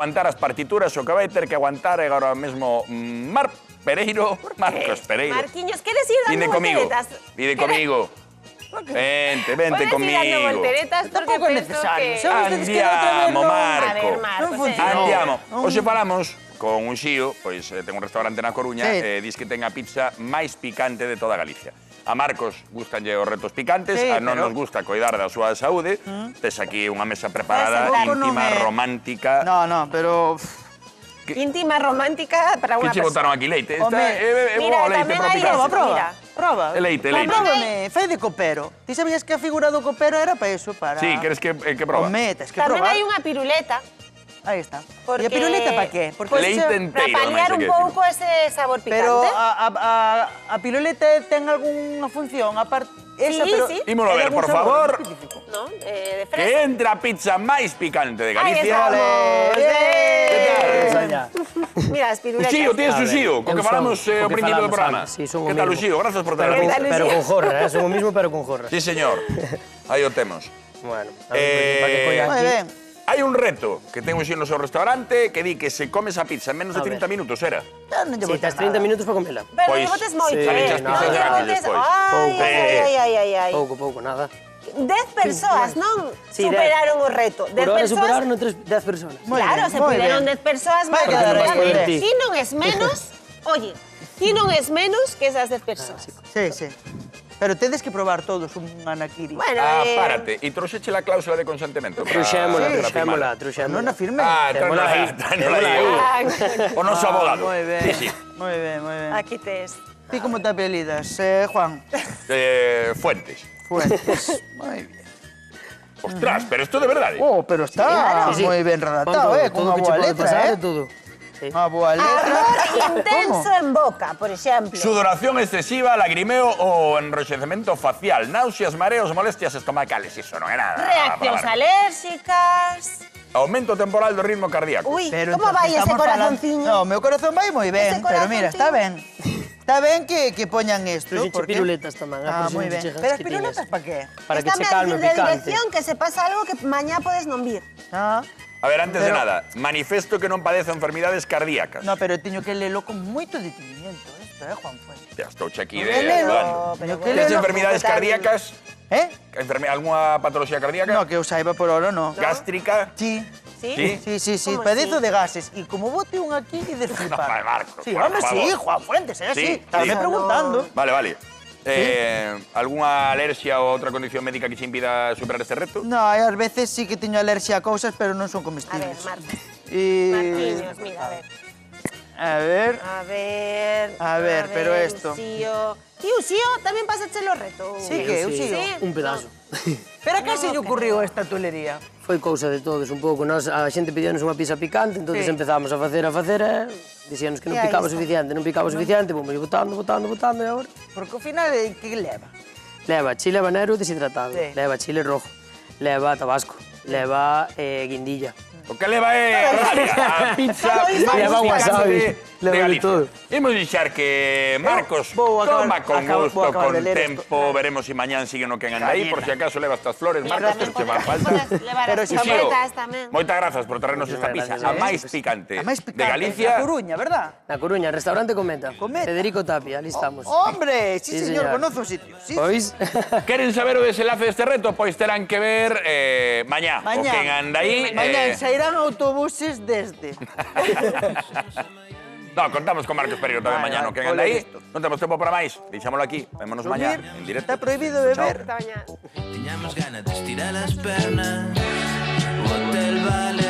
Aguantar as partituras, o que vai ter que aguantar é agora mesmo Marcos Pereiro. Marquiños, queres ir dando volteretas? Pide comigo. Vente comigo. Podes ir dando volteretas porque Tampouco é penso necesario. que... Andiamo, Marco. A ver, Marco, Non funciona. Andiamo. Hoxe falamos con un xío, pois ten un restaurante na Coruña, e dis que ten a pizza máis picante de toda Galicia. A Marcos gustanlle os retos picantes, a non nos gusta coidar da súa saúde. Tes aquí unha mesa preparada, íntima, romántica. No, pero... Íntima, romántica para unha Que che persona. botaron aquí leite? Mira, tamén hai eso, mira. Proba. Leite. Próbame, fai de copero. Ti sabías que a figura do copero era para eso, para... Sí, queres que proba? Home, tes que Tamén probar. hai unha piruleta Aí está. Porque- E a piruleta para qué? Porque Leite eso- enteiro. para paliar un pouco ese sabor picante. Pero a piruleta ten algunha función aparte... Esa, Sí, pero sí. Ímolo a ver, É algún por sabor favor. específico. ¿No? De Que fresa. entra a pizza máis picante de Ahí Galicia. estamos. bien. Mira, as piruletas. Uxío, tienes A ver, Uxío, co que eu falamos son, ao co que principio do falamos programa. antes, sí, son o Que tal, mismo. Uxío? Grazas por Pero, traer. tal, pero Lucía? con jorra, son o mismo, pero con jorra. Sí, señor. Aí o temos. Bueno, a ver, para que colla Moi aquí. ben. Hai un reto que ten Uxío no seu restaurante que di que se comes a pizza en menos de A ver. 30 minutos, era? Ya non lle Sí, botas tes 30 nada. minutos para comela. Pero Pois, lle botes moito, sí, eh? saliches Non pizzas lle grandes botes... despois. Ai. Pouco, nada. 10 persoas, non? Sí, Superaron o reto. 10 Por hora persoas... superaron 10 personas. Moi Claro, ben, se moi puderon ben. 10 persoas Vai máis. quedar aí. Tamén, Ti. ti non es menos... Oye, ti non es menos que esas 10 persoas. Sí. Pero tedes que probar todos un anakiri. Bueno, Párate. E trouxeche la cláusula de consentimento? Truxémola. Non a firme. Témola aí. O noso abogado. Moi ben. Sí. Moi ben. aquí tes. Ti como te apelidas, Juan? Fuentes. Fuentes. Moi bien. Ostras, pero esto de verdade. Oh, pero está Sí, sí. moi ben redactado, con unha boa letra, todo. Sí. Unha boa letra. Ardor intenso en boca, por exemplo. Sudoración excesiva, lagrimeo o enroxecemento facial, náuseas, mareos, molestias estomacales. Iso non é nada. Reaccións alérxicas. Aumento temporal do ritmo cardíaco. Uy, Pero como vai ese estamos falando- corazonciño? No, meu corazón vai moi ben, Ese pero mira, está ben. Está ben que poñan isto, Truxiche porque... piruletas tamén, Ah, por si moi non ben. te chegas Pero as que piruletas tiñas. para que? Para que Estáme se calme o a dicir de picante. dirección que se pasa algo que mañá podes non vir. Ah, A ver, antes de Pero- nada, manifesto que non padezo enfermidades cardíacas. no, pero teño que lelo con moito detenimiento, isto, Juan Fuentes. Ya estou aquí Que de lelo. ayudando. Teño que Tens lelo. enfermidades cardíacas? Algúa patología cardíaca? No, que eu saiba por ahora, no. Gástrica? Sí. Sí? Sí. ¿Cómo Padezo así? de gases. Y como bote un aquí y de flipar. No, Marcos, Sí, por hombre, favor. sí, Juan Fuentes, es Sí, así. Estaba sí. preguntando. Vale. ¿Algunha alerxia ou outra condición médica que se impida superar este reto? No, ás veces sí que teño alerxia a cousas, pero non son A ver, comestibles. Marcos. E... Marquiños, mira, a ver. A ver, pero esto. Uxío. Ti, Uxío, tamén pasache o reto. Sí, que eu sí. Un pedazo. Pero a que se lle ocurriu esta tulería? Foi cousa de todos un pouco. Nos, a xente pedíanos unha pizza picante, entonces Sí. empezamos a facer e dixíanos que non E aí picaba está. suficiente, vamos botando e agora. Porque ao final, que leva? Leva chile habanero deshidratado, Sí. leva chile rojo, leva tabasco, leva guindilla. O que leva é rabia, a pizza máis Leva wasabi, picante de leva de Galicia. todo. Imos dixar que Marcos Vou acabar- toma con vou gusto, acabar con de ler tempo, veremos si mañán siguen o que anda aí, por si acaso leva estas flores, Marcos, que te van falta. Podes levar Pero as si Uxío, chocolatas tamén. moitas grazas por traernos esta pizza, a máis picante A máis picante. de Galicia. A Coruña, verdad? Na Coruña, restaurante Cometa. Cometa. Federico Tapia, ali estamos. Hombre, sí, Sí, señor, señor. conozo o sitio. Sí, Pois? Queren saber o desenlace deste reto? Pois terán que ver mañá. O Mañá. quen anda aí... Mañá sairán autobuses desde. No, contamos con Marcos Pereiro tamén Vale, mañá, no vale, quen anda aí. listo. Non temos tempo para máis, deixámolo aquí. Vémonos mañá, en directo. Está prohibido beber. Ata mañá. Tiñamos ganas de estirar as pernas. O hotel vale